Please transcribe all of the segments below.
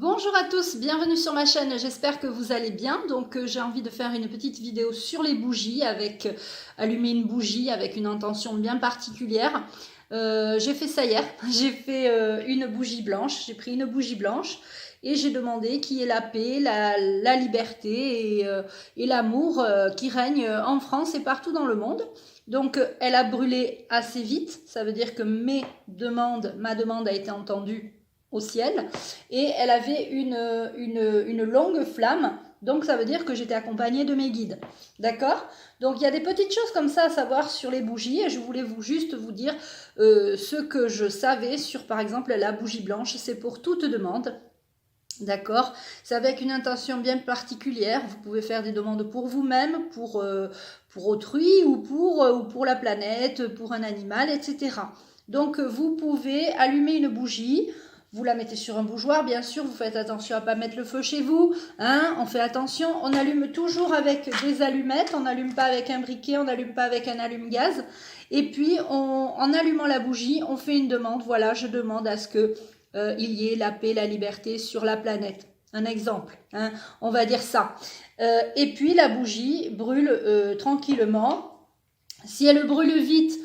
Bonjour à tous, bienvenue sur ma chaîne, j'espère que vous allez bien. Donc j'ai envie de faire une petite vidéo sur les bougies, avec allumer une bougie avec une intention bien particulière. J'ai fait ça hier, j'ai fait une bougie blanche, j'ai pris une bougie blanche et j'ai demandé qui est la paix, la liberté et l'amour qui règne en France et partout dans le monde. Donc elle a brûlé assez vite, ça veut dire que ma demande a été entendue au ciel, et elle avait une longue flamme, donc ça veut dire que j'étais accompagnée de mes guides. D'accord? Donc il y a des petites choses comme ça à savoir sur les bougies, et je voulais juste vous dire ce que je savais sur, par exemple, la bougie blanche. C'est pour toute demande. D'accord? C'est avec une intention bien particulière. Vous pouvez faire des demandes pour vous-même, pour autrui, ou pour la planète, pour un animal, etc. Donc vous pouvez allumer une bougie. Vous la mettez sur un bougeoir, bien sûr, vous faites attention à ne pas mettre le feu chez vous, hein, on fait attention, on allume toujours avec des allumettes, on n'allume pas avec un briquet, on n'allume pas avec un allume-gaz. Et puis, en allumant la bougie, on fait une demande. Voilà, je demande à ce que il y ait la paix, la liberté sur la planète. Un exemple, hein, on va dire ça. Et puis, la bougie brûle tranquillement. Si elle brûle vite,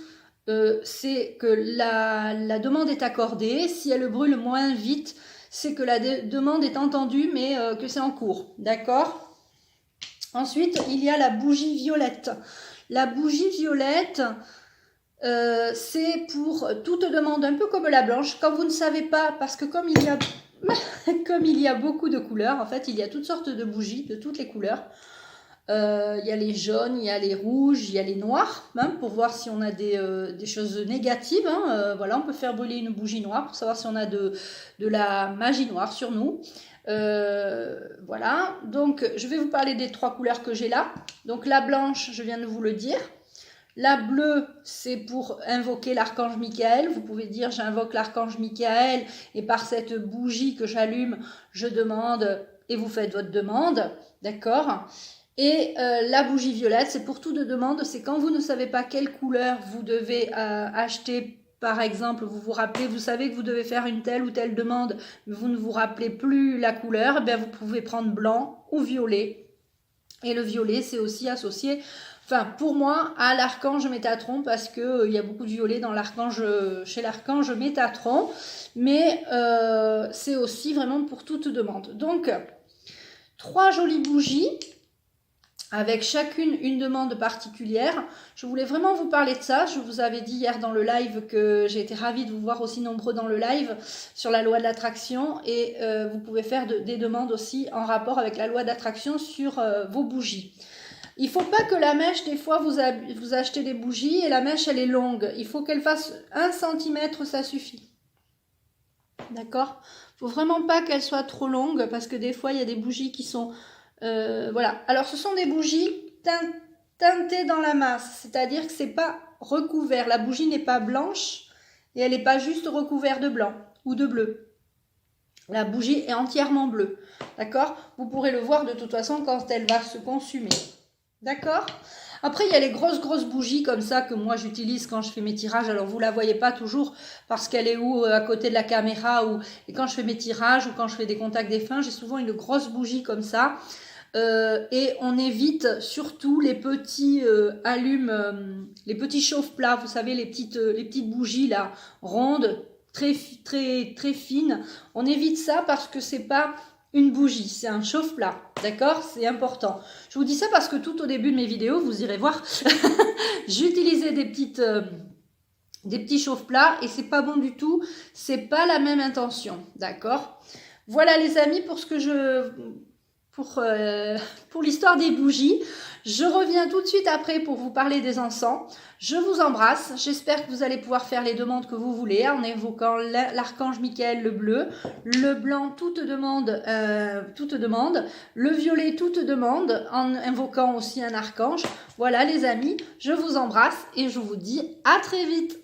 c'est que la demande est accordée. Si elle brûle moins vite, c'est que la demande est entendue, mais que c'est en cours. D'accord? Ensuite, il y a la bougie violette. La bougie violette, c'est pour toute demande, un peu comme la blanche. Quand vous ne savez pas, parce que comme il y a beaucoup de couleurs, en fait, il y a toutes sortes de bougies de toutes les couleurs. Il y a les jaunes, il y a les rouges, il y a les noirs, hein, pour voir si on a des choses négatives. Hein. Voilà, on peut faire brûler une bougie noire pour savoir si on a de la magie noire sur nous. Voilà, donc je vais vous parler des trois couleurs que j'ai là. Donc la blanche, je viens de vous le dire. La bleue, c'est pour invoquer l'archange Michael. Vous pouvez dire j'invoque l'archange Michael et par cette bougie que j'allume, je demande et vous faites votre demande. D'accord ? Et la bougie violette, c'est pour toute demande. C'est quand vous ne savez pas quelle couleur vous devez acheter. Par exemple, vous rappelez, vous savez que vous devez faire une telle ou telle demande, mais vous ne vous rappelez plus la couleur, bien vous pouvez prendre blanc ou violet. Et le violet, c'est aussi associé, enfin pour moi, à l'archange Métatron, parce que il y a beaucoup de violet dans chez l'archange Métatron, mais c'est aussi vraiment pour toute demande. Donc, 3 jolies bougies, avec chacune une demande particulière. Je voulais vraiment vous parler de ça. Je vous avais dit hier dans le live que j'ai été ravie de vous voir aussi nombreux dans le live sur la loi de l'attraction, et vous pouvez faire des demandes aussi en rapport avec la loi d'attraction sur vos bougies. Il ne faut pas que la mèche, des fois vous achetez des bougies et la mèche elle est longue. Il faut qu'elle fasse 1 cm, ça suffit. D'accord? Il ne faut vraiment pas qu'elle soit trop longue, parce que des fois il y a des bougies qui sont... voilà. Alors ce sont des bougies teintées dans la masse, c'est-à-dire que c'est pas recouvert. La bougie n'est pas blanche et elle n'est pas juste recouverte de blanc ou de bleu. La bougie est entièrement bleue. D'accord? Vous pourrez le voir de toute façon quand elle va se consumer. D'accord? Après, il y a les grosses bougies comme ça que moi j'utilise quand je fais mes tirages. Alors vous la voyez pas toujours parce qu'elle est à côté de la caméra, et quand je fais mes tirages ou quand je fais des contacts défunts, j'ai souvent une grosse bougie comme ça. Et on évite surtout les petits les petits chauffe-plats, vous savez, les petites bougies là, rondes, très fines. On évite ça parce que c'est pas une bougie, c'est un chauffe-plat, d'accord? C'est important. Je vous dis ça parce que tout au début de mes vidéos, vous irez voir, j'utilisais des petits chauffe-plats et c'est pas bon du tout, c'est pas la même intention, d'accord? Voilà les amis pour l'histoire des bougies. Je reviens tout de suite après pour vous parler des encens. Je vous embrasse. J'espère que vous allez pouvoir faire les demandes que vous voulez en évoquant l'archange Michael, le bleu, le blanc, toute demande, le violet, toute demande, en invoquant aussi un archange. Voilà les amis, je vous embrasse et je vous dis à très vite.